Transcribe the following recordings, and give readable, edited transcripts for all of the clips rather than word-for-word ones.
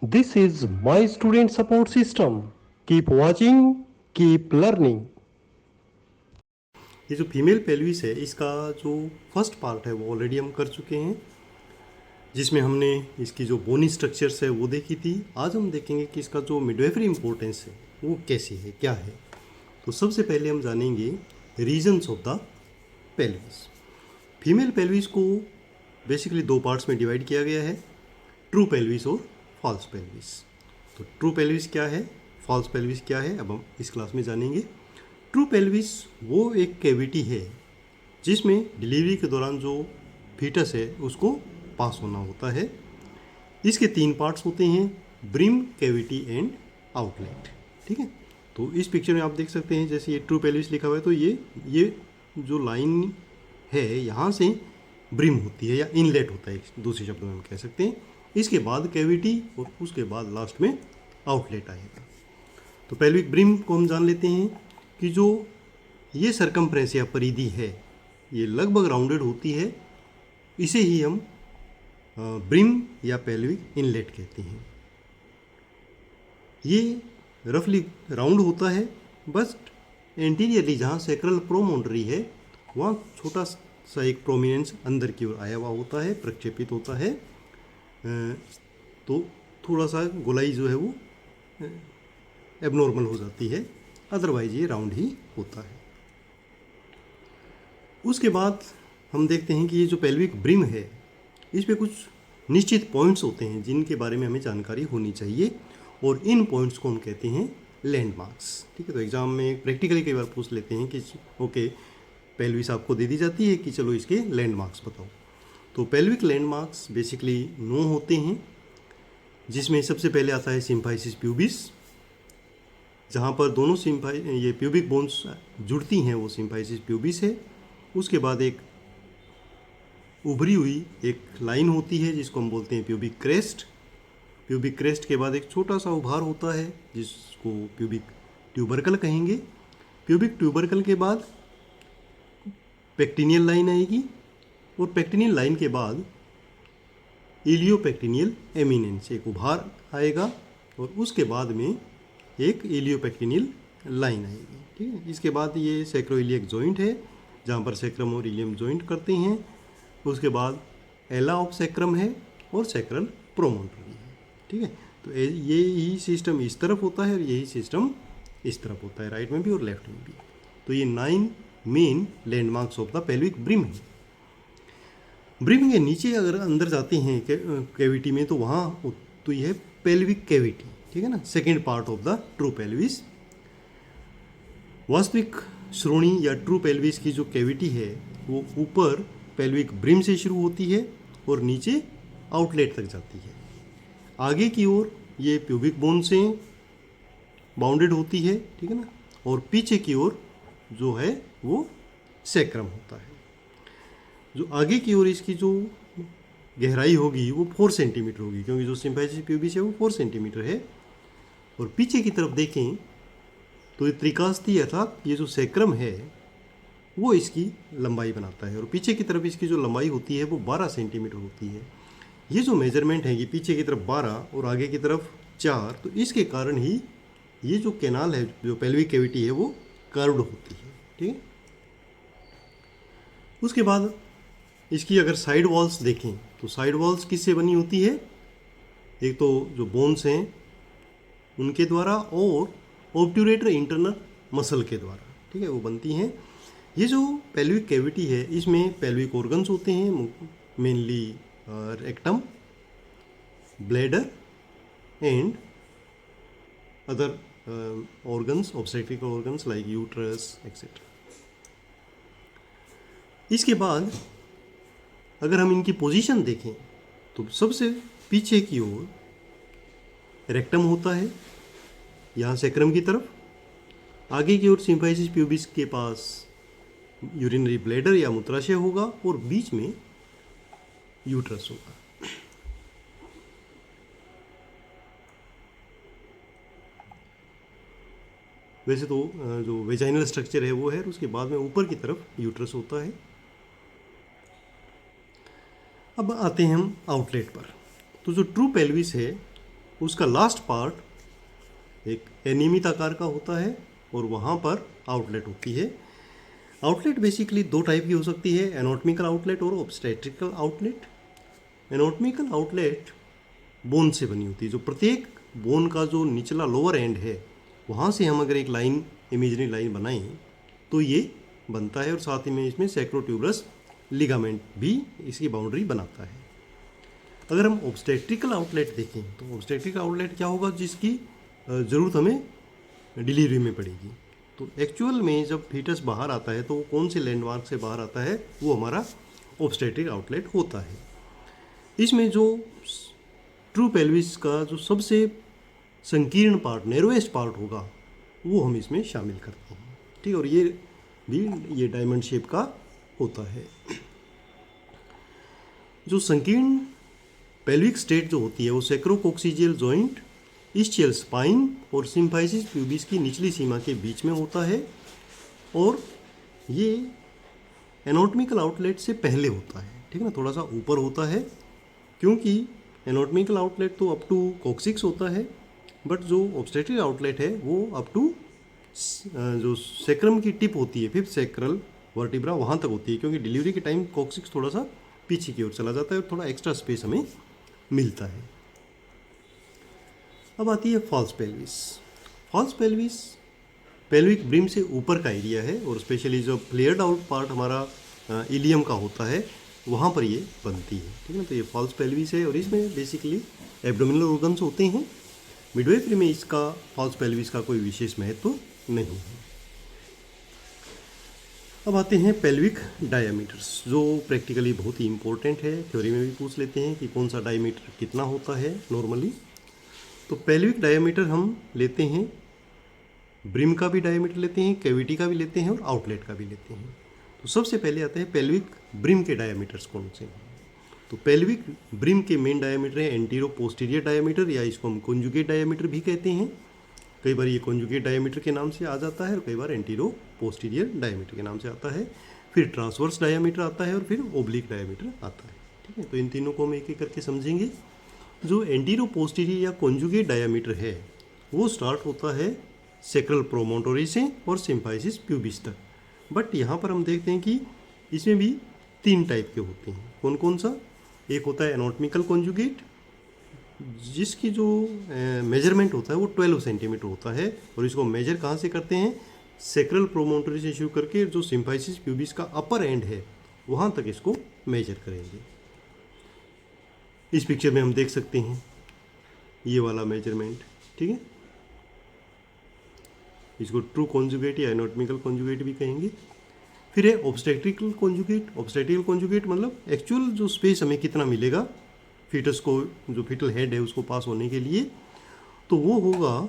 This is my student support system. Keep watching, keep learning. ये जो female pelvis है इसका जो फर्स्ट पार्ट है वो ऑलरेडी हम कर चुके हैं, जिसमें हमने इसकी जो बोनी स्ट्रक्चर्स है वो देखी थी। आज हम देखेंगे कि इसका जो मिडवेफरी इंपॉर्टेंस है वो कैसी है, क्या है। तो सबसे पहले हम जानेंगे reasons of the pelvis. Female pelvis को बेसिकली दो पार्ट्स में डिवाइड किया गया है, ट्रू पेल्विस और फॉल्स पेल्विस। तो ट्रू पेल्विस क्या है, फॉल्स पेल्विस क्या है, अब हम इस क्लास में जानेंगे। ट्रू पेल्विस वो एक कैविटी है जिसमें डिलीवरी के दौरान जो फीटस है उसको पास होना होता है। इसके तीन पार्ट्स होते हैं, ब्रिम, कैविटी एंड आउटलेट। ठीक है, तो इस पिक्चर में आप देख सकते हैं जैसे ये ट्रू पेल्विस लिखा हुआ है, तो ये जो लाइन है यहाँ से ब्रिम होती है या इनलेट होता है, दूसरे शब्दों में हम कह सकते हैं। इसके बाद कैविटी और उसके बाद लास्ट में आउटलेट आएगा। तो पेल्विक ब्रिम को हम जान लेते हैं कि जो ये सरकमफ्रेंस या परिधि है ये लगभग राउंडेड होती है, इसे ही हम ब्रिम या पेल्विक इनलेट कहते हैं। ये रफली राउंड होता है, बस एंटीरियरली जहाँ सैक्रल प्रोमोंडरी है वहाँ छोटा सा एक प्रोमिनेंस अंदर की ओर आया हुआ होता है, प्रक्षेपित होता है। तो थोड़ा सा गोलाई जो है वो एबनॉर्मल हो जाती है, अदरवाइज ये राउंड ही होता है। उसके बाद हम देखते हैं कि ये जो पेल्विक ब्रिम है इस पे कुछ निश्चित पॉइंट्स होते हैं जिनके बारे में हमें जानकारी होनी चाहिए, और इन पॉइंट्स को हम कहते हैं लैंडमार्क्स। ठीक है, तो एग्जाम में प्रैक्टिकली कई बार पूछ लेते हैं कि ओके पेल्विस आपको दे दी जाती है कि चलो इसके लैंडमार्क्स बताओ। तो पेल्विक लैंडमार्क्स बेसिकली 9 होते हैं, जिसमें सबसे पहले आता है सिम्फाइसिस प्यूबिस, जहाँ पर दोनों ये प्यूबिक बोन्स जुड़ती हैं वो सिम्फाइसिस प्यूबिस है। उसके बाद एक उभरी हुई एक लाइन होती है जिसको हम बोलते हैं प्यूबिक क्रेस्ट। प्यूबिक क्रेस्ट के बाद एक छोटा सा उभार होता है जिसको प्यूबिक ट्यूबरकल कहेंगे। प्यूबिक ट्यूबरकल के बाद पेक्टिनियल लाइन आएगी, और पेक्टिनियल लाइन के बाद इलियोपेक्टिनियल एमिनेंस, एक उभार आएगा, और उसके बाद में एक इलियोपेक्टिनियल लाइन आएगी। ठीक है, इसके बाद ये सैक्रोइलियक जॉइंट है जहाँ पर सैक्रम और इलियम जॉइंट करते हैं। उसके बाद एला ऑफ सैक्रम है और सैक्रल प्रोमोंटरी है। ठीक है, तो ये ही सिस्टम इस तरफ होता है और यही सिस्टम इस तरफ होता है, राइट में भी और लेफ्ट में भी। तो ये 9 main landmarks of the pelvic brim है। ब्रिम के नीचे अगर अंदर जाते हैं कैविटी में तो वहाँ तो ये है पेल्विक कैविटी। ठीक है ना, second part of the true pelvis. वास्तविक श्रोणी या ट्रू पेल्विस की जो कैविटी है वो ऊपर पेल्विक ब्रिम से शुरू होती है और नीचे आउटलेट तक जाती है। आगे की ओर ये प्यूबिक बोन से बाउंडेड होती है, ठीक है ना, और पीछे की ओर जो है वो सैक्रम होता है। जो आगे की ओर इसकी जो गहराई होगी वो 4 सेंटीमीटर होगी, क्योंकि जो सिम्फाइसिस प्यूबिस है वो 4 सेंटीमीटर है। और पीछे की तरफ देखें तो ये त्रिकास्ती अर्थात ये जो सैक्रम है वो इसकी लंबाई बनाता है, और पीछे की तरफ इसकी जो लंबाई होती है वो 12 सेंटीमीटर होती है। ये जो मेजरमेंट है कि पीछे की तरफ 12 और आगे की तरफ 4, तो इसके कारण ही ये जो कैनाल है, जो पेल्विक कैविटी है, वो कर्व्ड होती है। ठीक है, उसके बाद इसकी अगर साइड वॉल्स देखें तो साइड वॉल्स किससे बनी होती है, एक तो जो बोन्स हैं उनके द्वारा और ऑब्ट्यूरेटर इंटरनल मसल के द्वारा, ठीक है, वो बनती हैं। ये जो पेल्विक कैविटी है इसमें पेल्विक ऑर्गन्स होते हैं, mainly rectum, bladder and other organs, obstetrical organs like uterus etcetera. इसके बाद अगर हम इनकी पोजीशन देखें तो सबसे पीछे की ओर रेक्टम होता है, यहाँ सैक्रम की तरफ। आगे की ओर सिम्फाइसिस प्यूबिस के पास यूरिनरी ब्लैडर या मूत्राशय होगा, और बीच में यूट्रस होगा। वैसे तो जो वेजाइनल स्ट्रक्चर है वो है, और उसके बाद में ऊपर की तरफ यूट्रस होता है। अब आते हैं हम आउटलेट पर। तो जो ट्रू पेल्विस है उसका लास्ट पार्ट एक अनियमित आकार का होता है और वहाँ पर आउटलेट होती है। आउटलेट बेसिकली दो टाइप की हो सकती है, एनाटॉमिकल आउटलेट और obstetrical outlet. Anatomical outlet bone से बनी होती है, जो प्रत्येक बोन का जो निचला लोअर एंड है वहाँ से हम अगर एक लाइन, इमेजरी लाइन बनाएं तो ये बनता है, और साथ ही में इसमें सैक्रोट्यूबरस लिगामेंट भी इसकी बाउंड्री बनाता है। अगर हम ऑब्स्टेट्रिकल आउटलेट देखें तो ऑब्स्टेट्रिकल आउटलेट क्या होगा, जिसकी ज़रूरत हमें डिलीवरी में पड़ेगी। तो एक्चुअल में जब फीटस बाहर आता है तो वो कौन से लैंडमार्क से बाहर आता है, वो हमारा ऑब्स्टेट्रिक आउटलेट होता है। इसमें जो ट्रू पेल्विस का जो सबसे संकीर्ण पार्ट, नैरोएस्ट पार्ट होगा, वो हम इसमें शामिल करते हैं, ठीक है। और ये भी ये डायमंड शेप का होता है। जो संकीर्ण पेल्विक स्टेट जो होती है वो सैक्रोकोक्सिजियल जॉइंट, इस्चियल स्पाइन और सिम्फाइसिस प्यूबिस की निचली सीमा के बीच में होता है, और ये एनाटॉमिकल आउटलेट से पहले होता है, ठीक है ना, थोड़ा सा ऊपर होता है, क्योंकि एनाटॉमिकल आउटलेट तो अप टू कॉक्सिक्स होता है, बट जो ऑब्स्टेट्रिक आउटलेट है वो अप टू जो सैक्रम की टिप होती है, फिफ्थ सैक्रल वर्टिब्रा, वहाँ तक होती है, क्योंकि डिलीवरी के टाइम कॉक्सिक्स थोड़ा सा पीछे की ओर चला जाता है और थोड़ा एक्स्ट्रा स्पेस हमें मिलता है। अब आती है false pelvis. False pelvis pelvic brim से ऊपर का एरिया है, और स्पेशली जो फ्लेयर्ड आउट पार्ट हमारा इलियम का होता है वहाँ पर ये बनती है, ठीक है ना। तो ये फॉल्स पेल्विस है, और इसमें बेसिकली एब्डोमिनल ऑर्गन्स होते हैं। मिडवाइफरी में इसका फॉल्स पेल्विस का कोई विशेष महत्व नहीं है। अब आते हैं पेल्विक डायमीटर्स, जो प्रैक्टिकली बहुत ही इंपॉर्टेंट है। थ्योरी में भी पूछ लेते हैं कि कौन सा डायमीटर कितना होता है नॉर्मली। तो पेल्विक डायमीटर हम लेते हैं, ब्रिम का भी डायमीटर लेते हैं, कैविटी का भी लेते हैं और आउटलेट का भी लेते हैं। तो सबसे पहले आता है पेल्विक ब्रिम के डायमीटर्स कौन से हैं। तो पेल्विक ब्रिम के मेन डायमीटर है एंटीरो पोस्टीरियर डायमीटर, या इसको हम कॉन्जुगेट डायमीटर भी कहते हैं। कई बार ये कॉन्जुगेट डायमीटर के नाम से आ जाता है और कई बार एंटीरो पोस्टीरियर डायमीटर के नाम से आता है। फिर ट्रांसवर्स डायमीटर आता है और फिर ओब्लिक डायमीटर आता है, ठीक है। तो इन तीनों को हम एक एक करके समझेंगे। जो एंटीरो पोस्टीरियर या कॉन्जुगेट डायमीटर है वो स्टार्ट होता है सैक्रल प्रोमोटोरी से और सिम्फाइसिस प्यूबिस तक। बट यहाँ पर हम देखते हैं कि इसमें भी तीन टाइप के होते हैं। कौन कौन सा? एक होता है एनाटॉमिकल कॉन्जुगेट, जिसकी जो मेजरमेंट होता है वो 12 सेंटीमीटर होता है, और इसको मेजर कहाँ से करते हैं? सैक्रल प्रोमोटरी से शुरू करके जो सिम्फाइसिस प्यूबिस का अपर एंड है वहाँ तक इसको मेजर करेंगे। इस पिक्चर में हम देख सकते हैं ये वाला मेजरमेंट, ठीक है। इसको ट्रू कॉन्जुगेट या एनाटॉमिकल कॉन्जुगेट भी कहेंगे। फिर है ऑब्स्टेट्रिकल कॉन्जुगेट। ऑब्स्टेट्रिकल कॉन्जुगेट मतलब एक्चुअल जो स्पेस हमें कितना मिलेगा फीटस को, जो फीटल हेड है उसको पास होने के लिए, तो वो होगा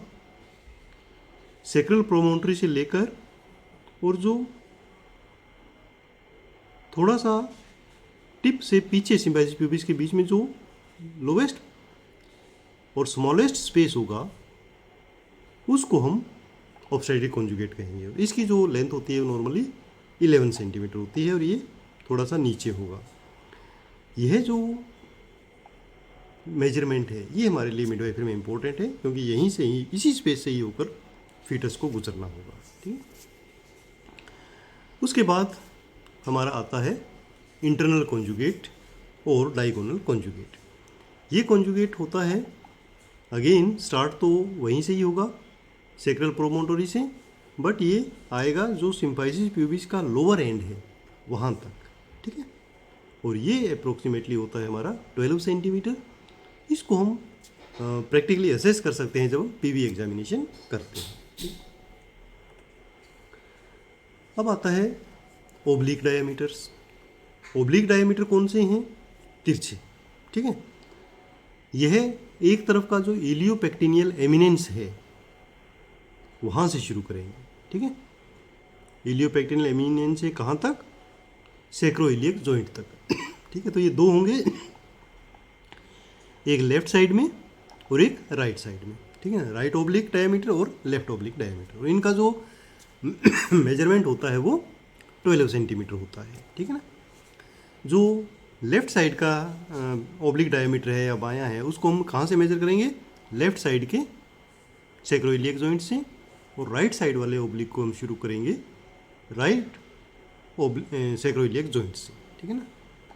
सैक्रल प्रोमोटरी से लेकर और जो थोड़ा सा टिप से पीछे सिम्फाइसिस प्यूबिस के बीच में जो लोवेस्ट और स्मॉलेस्ट स्पेस होगा उसको हम ऑब्स्टेट्रिक कॉन्जुगेट कहेंगे। इसकी जो लेंथ होती है नॉर्मली 11 सेंटीमीटर होती है और ये थोड़ा सा नीचे होगा। यह जो मेजरमेंट है ये हमारे लिए मिडवाइफरी में इंपॉर्टेंट है, क्योंकि यहीं से ही, इसी स्पेस से ही होकर फीटस को गुजरना होगा, ठीक है। उसके बाद हमारा आता है इंटरनल कॉन्जुगेट और डायगोनल कॉन्जुगेट। ये कॉन्जुगेट होता है अगेन स्टार्ट तो वहीं से ही होगा सैक्रल प्रोमोटरी से, बट ये आएगा जो सिम्फाइसिस प्यूबिस का लोअर एंड है वहाँ तक, ठीक है। और ये अप्रोक्सीमेटली होता है हमारा 12 सेंटीमीटर। इसको हम प्रैक्टिकली असेस कर सकते हैं जब हम पीवी एग्जामिनेशन करते हैं। अब आता है ओब्लिक डायमीटर्स। ओब्लिक डायमीटर कौन से हैं? तिरछे, ठीक है। यह एक तरफ का जो इलियोपेक्टिनियल एमिनेंस है वहाँ से शुरू करेंगे, ठीक है। इलियोपेक्टिनियल एमिनेंस से कहाँ तक? सैक्रोइलियक जॉइंट तक, ठीक है। तो ये दो होंगे, एक लेफ्ट साइड में और एक राइट साइड में, ठीक है ना। राइट ओब्लिक डायमीटर और लेफ्ट ओब्लिक डायमीटर, और इनका जो मेजरमेंट होता है वो 12 सेंटीमीटर होता है, ठीक है ना। जो लेफ्ट साइड का ओब्लिक डायमीटर है या बायां है उसको हम कहाँ से मेजर करेंगे? लेफ्ट साइड के सैक्रोइलियक जॉइंट से, और राइट साइड वाले ओब्लिक को हम शुरू करेंगे राइट सैक्रोइलियक जॉइंट से, ठीक है ना।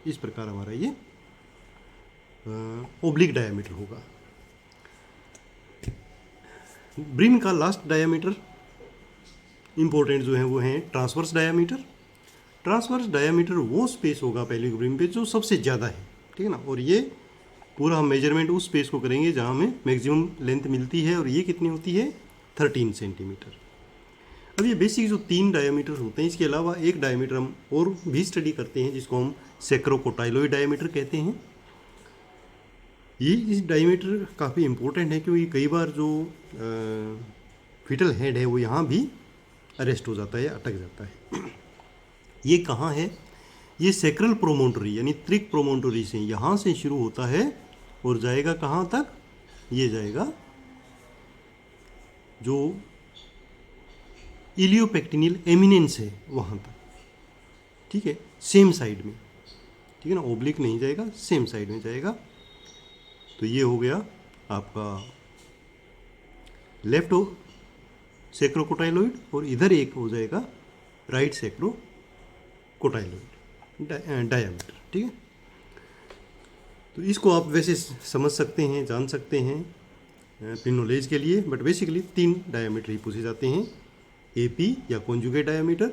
इस प्रकार हमारा ये ओब्लिक डायमीटर होगा। ब्रिम का लास्ट डायमीटर इंपॉर्टेंट जो है वो है ट्रांसवर्स डायमीटर। ट्रांसवर्स डायमीटर वो स्पेस होगा पेल्विक ब्रिम पे जो सबसे ज़्यादा है, ठीक है ना। और ये पूरा हम मेजरमेंट उस स्पेस को करेंगे जहाँ हमें मैक्सिमम लेंथ मिलती है, और ये कितनी होती है 13 सेंटीमीटर। अब ये बेसिक जो 3 डायमीटर होते हैं, इसके अलावा एक डायमीटर हम और भी स्टडी करते हैं जिसको हम सैक्रोकोटाइलॉइड डायमीटर कहते हैं। ये इस डायमीटर काफ़ी इम्पोर्टेंट है क्योंकि कई बार जो फिटल हेड है वो यहाँ भी अरेस्ट हो जाता है, अटक जाता है। ये कहाँ है? ये सैक्रल प्रोमोटरी यानी त्रिक प्रोमोटरी से यहाँ से शुरू होता है और जाएगा कहाँ तक? ये जाएगा जो इलियोपेक्टिनियल एमिनेंस है वहाँ तक, ठीक है, सेम साइड में, ठीक है ना। ओब्लिक नहीं जाएगा, सेम साइड में जाएगा। तो ये हो गया आपका लेफ्ट सैक्रोकोटाइलॉइड, और इधर एक हो जाएगा राइट सैक्रोकोटाइलॉइड डायमीटर, ठीक है। तो इसको आप वैसे समझ सकते हैं, जान सकते हैं अपनी नॉलेज के लिए, बट बेसिकली 3 डायमीटर ही पूछे जाते हैं, एपी या conjugate diameter,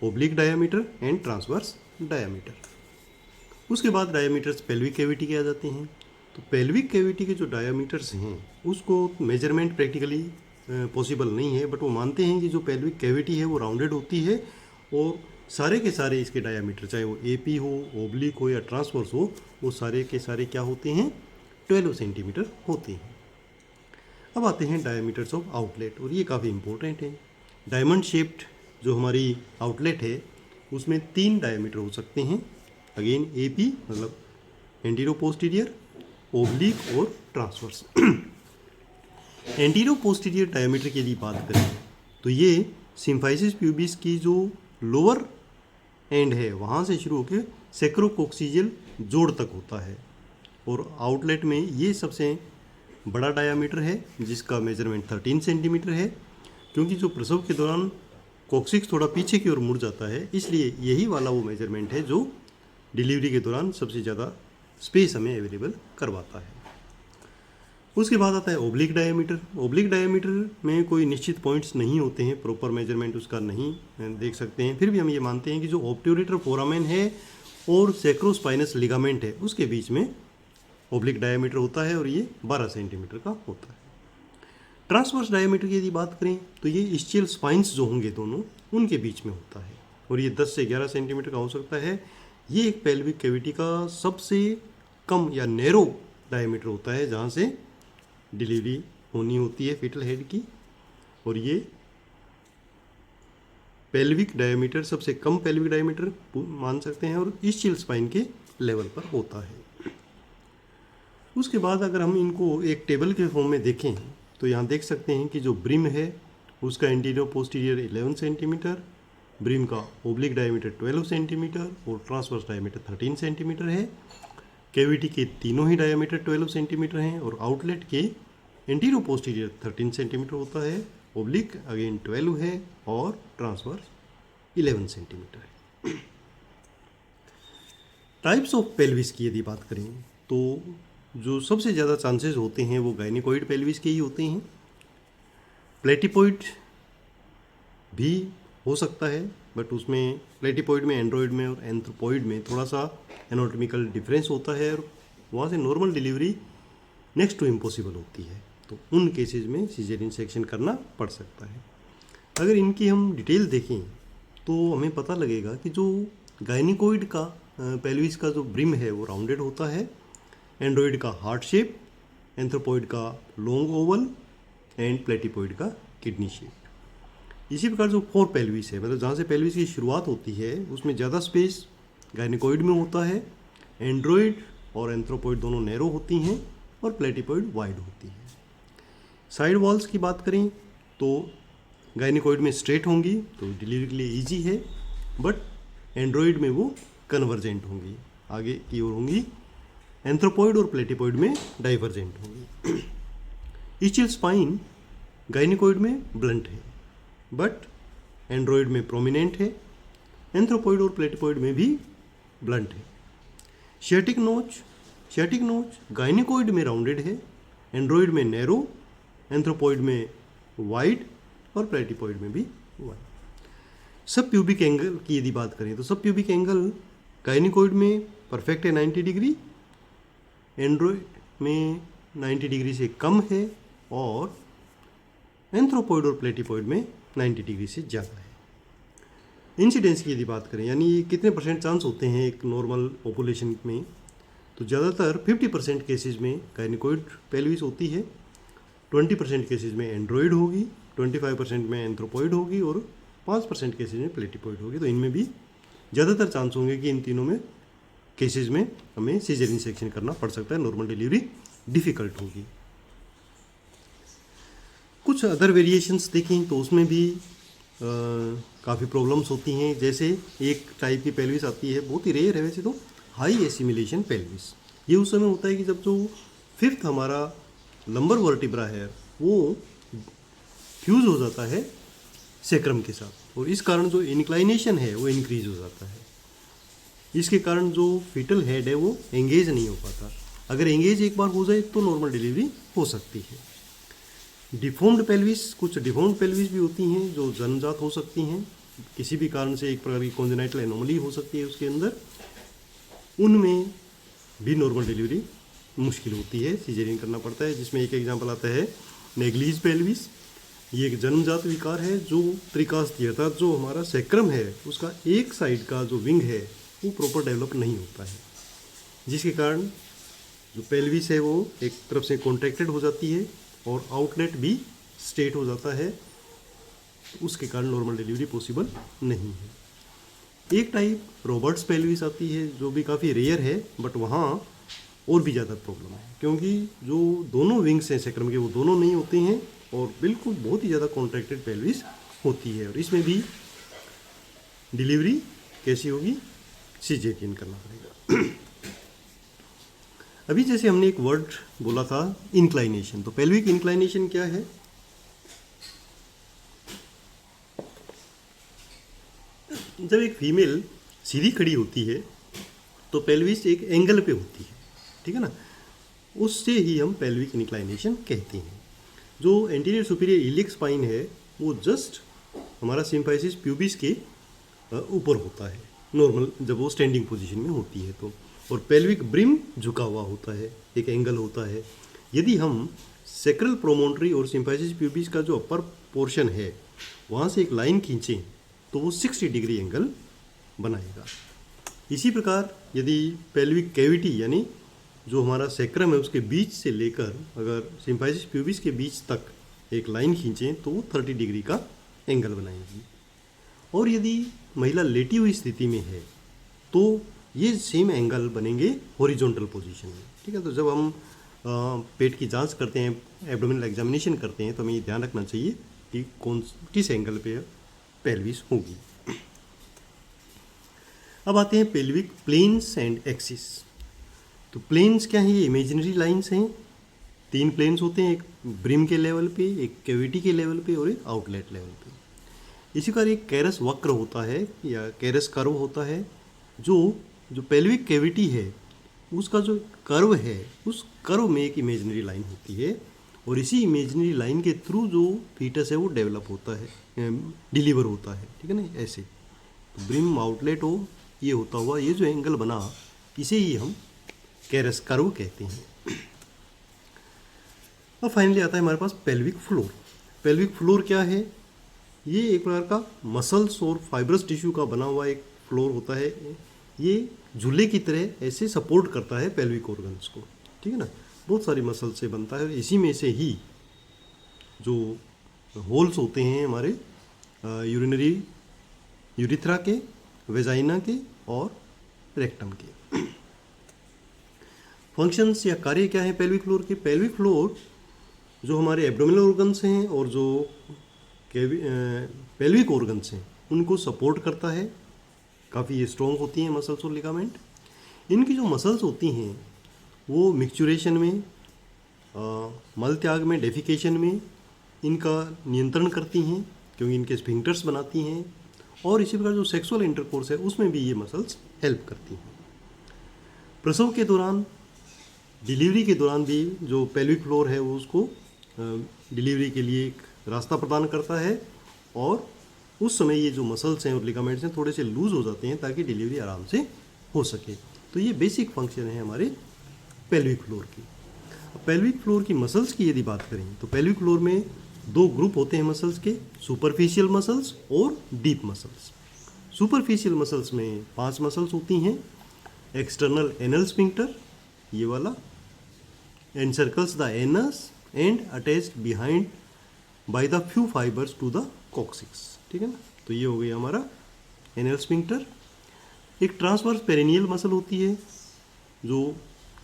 oblique diameter and transverse diameter. उसके बाद डायमीटर्स पेल्विक कैविटी के आ जाते हैं। तो पेल्विक कैविटी के जो डायमीटर्स हैं उसको मेजरमेंट प्रैक्टिकली पॉसिबल नहीं है, बट वो मानते हैं कि जो पेल्विक कैविटी है वो राउंडेड होती है, और सारे के सारे इसके डायमीटर, चाहे वो एपी हो, ओब्लिक हो या ट्रांसवर्स हो, वो सारे के सारे क्या होते हैं? 12 सेंटीमीटर होते हैं। अब आते हैं डायमीटर्स ऑफ आउटलेट, और ये काफ़ी इंपॉर्टेंट है। डायमंड शेप्ड जो हमारी आउटलेट है उसमें 3 डायमीटर हो सकते हैं। अगेन एपी मतलब एंटीरो पोस्टीरियर, ओब्लिक और ट्रांसवर्स। एंटीरो पोस्टीरियर डायमीटर की यदि बात करें तो ये सिम्फाइसिस प्यूबिस की जो लोअर एंड है वहाँ से शुरू होकर सैक्रोकोक्सीजियल जोड़ तक होता है, और आउटलेट में ये सबसे बड़ा डायमीटर है जिसका मेजरमेंट 13 सेंटीमीटर है। क्योंकि जो प्रसव के दौरान कोक्सिक्स थोड़ा पीछे की ओर मुड़ जाता है, इसलिए यही वाला वो मेजरमेंट है जो डिलीवरी के दौरान सबसे ज़्यादा स्पेस हमें अवेलेबल करवाता है। उसके बाद आता है ओब्लिक डायमीटर। ओब्लिक डायमीटर में कोई निश्चित पॉइंट्स नहीं होते हैं, प्रॉपर मेजरमेंट उसका नहीं देख सकते हैं, फिर भी हम ये मानते हैं कि जो ऑब्ट्यूरेटर फोरामेन है और सैक्रोस्पाइनस लिगामेंट है उसके बीच में ओब्लिक डायमीटर होता है, और ये 12 सेंटीमीटर का होता है। ट्रांसवर्स डायमीटर की यदि बात करें तो ये इस्चियल स्पाइन्स जो होंगे दोनों, उनके बीच में होता है, और ये 10 से 11 सेंटीमीटर का हो सकता है। ये एक पेल्विक कैविटी का सबसे कम या नैरो डायमीटर होता है जहाँ से डिलीवरी होनी होती है फिटल हेड की, और ये पेल्विक डायमीटर सबसे कम पेल्विक डायमीटर मान सकते हैं, और इस्चियल स्पाइन के लेवल पर होता है। उसके बाद अगर हम इनको एक टेबल के फॉर्म में देखें तो यहाँ देख सकते हैं कि जो ब्रिम है उसका एंटीरियर पोस्टीरियर 11 सेंटीमीटर, ब्रिम का ओब्लिक डायमीटर 12 सेंटीमीटर और ट्रांसवर्स डायमीटर 13 सेंटीमीटर है। कैविटी के तीनों ही डायमीटर 12 सेंटीमीटर हैं, और आउटलेट के एंटीरियर पोस्टीरियर 13 सेंटीमीटर होता है, ओब्लिक अगेन 12 है, और ट्रांसवर्स 11 सेंटीमीटर है। टाइप्स ऑफ पेल्विस की यदि बात करें तो जो सबसे ज़्यादा चांसेस होते हैं वो गायनिकोइड पेल्विस के ही होते हैं। प्लेटिपॉइड भी हो सकता है, बट उसमें प्लेटिपॉइड में, एंड्रॉइड में और एंथ्रोपॉइड में थोड़ा सा एनाटॉमिकल डिफरेंस होता है, और वहाँ से normal delivery next to impossible होती है, तो उन केसेस में सिजेरियन सेक्शन करना पड़ सकता है। अगर इनकी हम डिटेल देखें तो हमें पता लगेगा कि जो गायनिकोइड का पेल्विस का जो ब्रिम है वो राउंडेड होता है, एंड्रॉइड का हार्ट शेप, एंथ्रोपॉइड का लॉन्ग ओवल एंड प्लेटिपॉइड का किडनी शेप। इसी प्रकार जो 4 पेल्विस है, मतलब जहाँ से पेल्विस की शुरुआत होती है उसमें ज़्यादा स्पेस गायनिकोइड में होता है, एंड्रॉइड और एंथ्रोपॉइड दोनों नैरो होती हैं और प्लेटिपॉइड वाइड होती है। साइड वॉल्स की बात करें तो गायनिकोइड में स्ट्रेट होंगी तो डिलीवरी के लिए ईजी है, बट एंड्रॉइड में वो कन्वर्जेंट होंगी, आगे की ओर होंगी, एंथ्रोपॉइड और प्लेटिपॉइड में डाइवर्जेंट होंगी। इस्चियल स्पाइन गाइनिकॉइड में ब्लंट है, बट एंड्रॉइड में प्रोमिनेंट है, एंथ्रोपॉइड और प्लेटिपॉइड में भी ब्लंट है। शियाटिक नोच गाइनिकॉइड में राउंडेड है, एंड्रॉइड में नैरो, एंथ्रोपॉइड में वाइड और प्लेटिपॉइड में भी वाइड। सब प्यूबिक एंगल की यदि बात करें तो सब प्यूबिक एंगल गाइनिकॉइड में परफेक्ट है 90 डिग्री, एंड्रॉइड में 90 डिग्री से कम है और एंथ्रोपॉइड और प्लेटिपॉइड में 90 डिग्री से ज़्यादा है। इंसिडेंस की यदि बात करें यानी कितने परसेंट चांस होते हैं एक नॉर्मल पॉपुलेशन में, तो ज़्यादातर 50% केसेस में गाइनिकॉइड पेल्विस होती है, 20% केसेस में एंड्रॉइड होगी, 25% में एंथ्रोपॉइड होगी और 5% केसेस में प्लेटिपॉइड होगी। तो इनमें भी ज़्यादातर चांस होंगे कि इन तीनों में केसेस में हमें सीजरियन सेक्शन करना पड़ सकता है, नॉर्मल डिलीवरी डिफ़िकल्ट होगी। कुछ अदर वेरिएशंस देखें तो उसमें भी काफ़ी प्रॉब्लम्स होती हैं। जैसे एक टाइप की पेल्विस आती है, बहुत ही रेयर है वैसे तो, हाई एसिमिलेशन पेल्विस। ये उस समय होता है कि जब जो फिफ्थ हमारा लंबर वर्टिब्रा है वो फ्यूज हो जाता है सेक्रम के साथ, और इस कारण जो इंक्लाइनेशन है वो इंक्रीज हो जाता है। इसके कारण जो फीटल हेड है वो एंगेज नहीं हो पाता। अगर एंगेज एक बार हो जाए तो नॉर्मल डिलीवरी हो सकती है। डिफॉर्म्ड पेल्विस, कुछ डिफॉर्म्ड पेल्विस भी होती हैं जो जन्मजात हो सकती हैं, किसी भी कारण से एक प्रकार की कॉन्जेनाइटल एनोमली हो सकती है उसके अंदर, उनमें भी नॉर्मल डिलीवरी मुश्किल होती है, सीजरियन करना पड़ता है। जिसमें एक एग्जांपल आता है नेग्लीज पेल्विस। ये एक जन्मजात विकार है जो त्रिकास्तीय अर्थात जो हमारा सेक्रम है उसका एक साइड का जो विंग है वो प्रॉपर डेवलप नहीं होता है, जिसके कारण जो पेल्विस है वो एक तरफ से कॉन्ट्रैक्टेड हो जाती है और आउटलेट भी स्ट्रेट हो जाता है, उसके कारण नॉर्मल डिलीवरी पॉसिबल नहीं है। एक टाइप रॉबर्ट्स पेल्विस आती है जो भी काफ़ी रेयर है, बट वहाँ और भी ज़्यादा प्रॉब्लम है क्योंकि जो दोनों विंग्स हैं सेक्रम के वो दोनों नहीं होते हैं और बिल्कुल बहुत ही ज़्यादा कॉन्ट्रैक्टेड पेल्विस होती है, और इसमें भी डिलीवरी कैसी होगी, सीजेरियन करना पड़ेगा। अभी जैसे हमने एक वर्ड बोला था इंक्लाइनेशन, तो पेल्विक इंक्लाइनेशन क्या है? जब एक फीमेल सीधी खड़ी होती है तो पेल्विस एक एंगल पे होती है, ठीक है ना, उससे ही हम पेल्विक इंक्लाइनेशन कहते हैं। जो एंटीरियर सुपीरियर इलियक स्पाइन है वो जस्ट हमारा सिम्फाइसिस प्यूबिस के ऊपर होता है नॉर्मल, जब वो स्टैंडिंग पोजीशन में होती है तो, और पेल्विक ब्रिम झुका हुआ होता है, एक एंगल होता है। यदि हम सेक्रल प्रोमोन्ट्री और सिम्फाइसिस प्यूबिस का जो अपर पोर्शन है वहाँ से एक लाइन खींचें तो वो 60 डिग्री एंगल बनाएगा। इसी प्रकार यदि पेल्विक कैविटी यानी जो हमारा सेक्रम है उसके बीच से लेकर अगर सिम्फाइसिस प्यूबिस के बीच तक एक लाइन खींचें तो वो 30 डिग्री का एंगल बनाएगी। और यदि महिला लेटी हुई स्थिति में है तो ये सेम एंगल बनेंगे हॉरिजॉन्टल पोजीशन में, ठीक है। तो जब हम पेट की जांच करते हैं, एब्डोमिनल एग्जामिनेशन करते हैं, तो हमें ये ध्यान रखना चाहिए कि किस एंगल पे पेल्विस होगी। अब आते हैं पेल्विक प्लेन्स एंड एक्सिस। तो प्लेन्स क्या है? ये इमेजिनरी लाइंस हैं। 3 प्लेन्स होते हैं, एक ब्रिम के लेवल पे, एक कैविटी के लेवल पे और एक आउटलेट लेवल पे। इसी का एक कैरस वक्र होता है या कैरस कर्व होता है, जो पेल्विक कैविटी है उसका जो कर्व है उस कर्व में एक इमेजिनरी लाइन होती है, और इसी इमेजिनरी लाइन के थ्रू जो फीटस है वो डेवलप होता है, डिलीवर होता है, ठीक है ना। ऐसे तो ब्रिम आउटलेट हो ये होता हुआ ये जो एंगल बना इसे ही हम कैरस कर्व कहते हैं। अब फाइनली आता है हमारे पास पेल्विक फ्लोर। पेल्विक फ्लोर क्या है? ये एक प्रकार का मसल्स और फाइब्रस टिश्यू का बना हुआ एक फ्लोर होता है। ये झूले की तरह ऐसे सपोर्ट करता है पेल्विक ऑर्गन्स को, ठीक है ना। बहुत सारी मसल से बनता है और इसी में से ही जो होल्स होते हैं हमारे यूरिथ्रा के, वेजाइना के और रेक्टम के। फंक्शंस या कार्य क्या है पेल्विक फ्लोर के? पेल्विक फ्लोर जो हमारे एब्डोमिनल ऑर्गन्स हैं और जो पेल्विक ऑर्गन्स हैं उनको सपोर्ट करता है। काफ़ी ये स्ट्रॉन्ग होती हैं मसल्स और लिगामेंट। इनकी जो मसल्स होती हैं वो मिक्सचुरेशन में मल त्याग में, डेफिकेशन में इनका नियंत्रण करती हैं, क्योंकि इनके स्फिंक्टर्स बनाती हैं, और इसी प्रकार जो सेक्सुअल इंटरकोर्स है उसमें भी ये मसल्स हेल्प करती हैं। प्रसव के दौरान, डिलीवरी के दौरान भी जो पेल्विक फ्लोर है वो उसको डिलीवरी के लिए एक रास्ता प्रदान करता है, और उस समय ये जो मसल्स हैं और लिगामेंट्स हैं थोड़े से लूज हो जाते हैं ताकि डिलीवरी आराम से हो सके। तो ये बेसिक फंक्शन है हमारे पेल्विक फ्लोर की। पेल्विक फ्लोर की मसल्स की यदि बात करें तो पेल्विक फ्लोर में दो ग्रुप होते हैं मसल्स के, सुपरफिशियल मसल्स और डीप मसल्स। सुपरफिशियल मसल्स में 5 मसल्स होती हैं। एक्सटर्नल एनल स्फिंक्टर, ये वाला, encircles the anus and attached behind by the few fibres to the coccyx, ठीक है ना। तो ये हो गया हमारा एनल स्फिंक्टर। एक ट्रांसवर्स पेरिनियल मसल होती है जो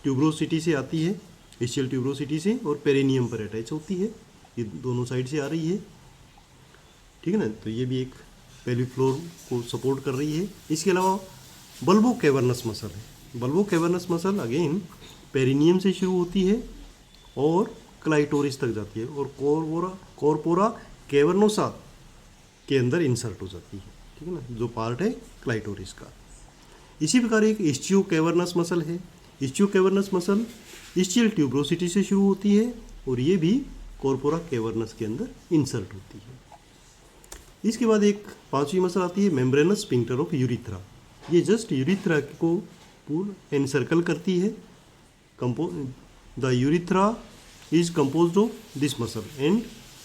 ट्यूब्रोसिटी से आती है, इस्चियल ट्यूब्रोसिटी से, और पेरिनियम पर अटैच होती है, ये दोनों साइड से आ रही है, ठीक है ना। तो ये भी एक पेल्विक फ्लोर को सपोर्ट कर रही है। इसके अलावा बल्बो कैवर्नस मसल है। Bulbo cavernous muscle again perineum से शुरू होती है और क्लाइटोरिस तक जाती है, और कॉर्पोरा कैवर्नोसा के अंदर इंसर्ट हो जाती है, ठीक है ना, जो पार्ट है क्लाइटोरिस का। इसी प्रकार एक इस्चियो कैवर्नस मसल है। Ischio cavernous muscle ischial tuberosity से शुरू होती है और ये भी कॉर्पोरा कैवर्नस के अंदर इंसर्ट होती है। इसके बाद एक 5वीं मसल आती है मेम्ब्रेनस स्फिंक्टर ऑफ यूरिथ्रा। ये जस्ट यूरिथ्रा को पूर्ण एनसर्कल करती है। The urethra is composed of this muscle, and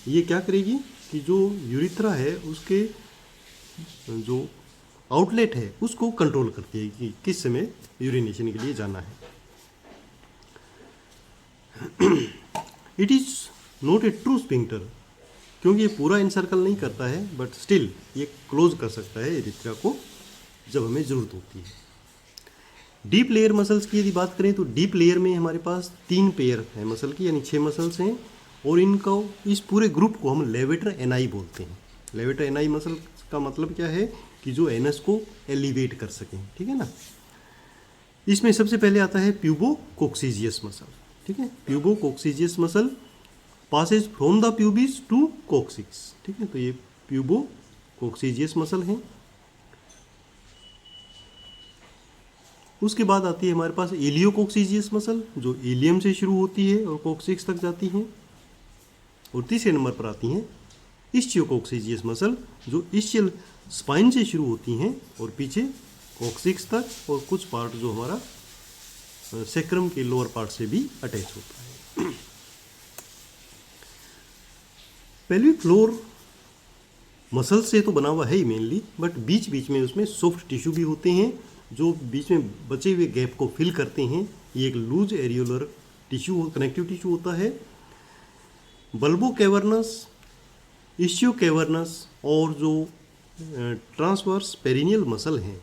ये क्या करेगी कि जो यूरिथ्रा है उसके जो आउटलेट है उसको कंट्रोल करती है कि किस समय यूरिनेशन के लिए जाना है। It is not a true sphincter, क्योंकि ये पूरा इनसर्कल नहीं करता है, बट स्टिल ये क्लोज कर सकता है यूरिथ्रा को जब हमें ज़रूरत होती है। डीप लेयर मसल्स की यदि बात करें तो डीप लेयर में हमारे पास 3 पेयर है मसल की, यानी 6 मसल्स हैं, और इनको, इस पूरे ग्रुप को हम लेवेटर एनाई बोलते हैं। लेवेटर एनाई मसल का मतलब क्या है कि जो एनस को एलिवेट कर सकें, ठीक है ना। इसमें सबसे पहले आता है प्यूबो कोक्सीजियस मसल, ठीक है। Pubococcygeus muscle passes from the pubis to coccyx, ठीक है। तो ये प्यूबो कोक्सीजियस मसल है। उसके बाद आती है हमारे पास इलियो कोक्सीजियस मसल, जो इलियम से शुरू होती है और कोक्सिक्स तक जाती है। और तीसरे नंबर पर आती हैं इस्चियो कोक्सीजियस मसल, जो इस्चियल स्पाइन से शुरू होती हैं और पीछे कोक्सिक्स तक, और कुछ पार्ट जो हमारा सेक्रम के लोअर पार्ट से भी अटैच होता है। पेल्विक फ्लोर मसल से तो बना हुआ है ही मेनली, बट बीच बीच में उसमें सॉफ्ट टिश्यू भी होते हैं जो बीच में बचे हुए गैप को फिल करते हैं। ये एक loose areolar tissue, connective tissue होता है। बल्बो कैवर्नस, इस्चियो कैवर्नस और जो ट्रांसवर्स पेरिनियल मसल हैं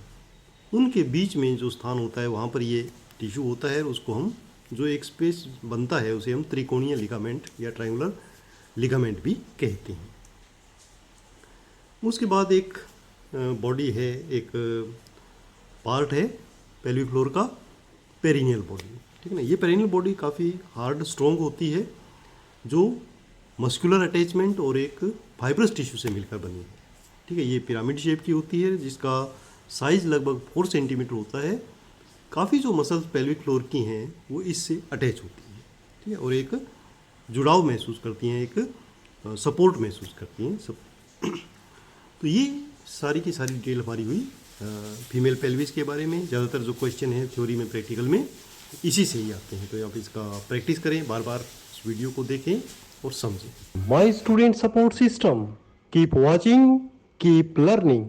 उनके बीच में जो स्थान होता है वहाँ पर ये टिश्यू होता है, उसको हम, जो एक स्पेस बनता है उसे हम त्रिकोणीय लिगामेंट या ट्रायंगुलर लिगामेंट भी कहते हैं। उसके बाद एक बॉडी है, एक पार्ट है पेल्विक फ्लोर का, पेरिनियल बॉडी, ठीक है ना। ये पेरिनियल बॉडी काफ़ी हार्ड स्ट्रॉन्ग होती है, जो मस्कुलर अटैचमेंट और एक फाइब्रस टिश्यू से मिलकर बनी है, ठीक है। ये पिरामिड शेप की होती है, जिसका साइज लगभग 4 सेंटीमीटर होता है। काफ़ी जो मसल्स पेल्विक फ्लोर की हैं वो इससे अटैच होती हैं, ठीक है, और एक जुड़ाव महसूस करती हैं, एक सपोर्ट महसूस करती हैं सब। तो ये सारी की सारी डिटेल हमारी हुई फीमेल पेल्विस के बारे में। ज़्यादातर जो क्वेश्चन है थ्योरी में, प्रैक्टिकल में इसी से ही आते हैं, तो आप इसका प्रैक्टिस करें, बार बार इस वीडियो को देखें और समझें। My student support system. Keep watching, keep learning.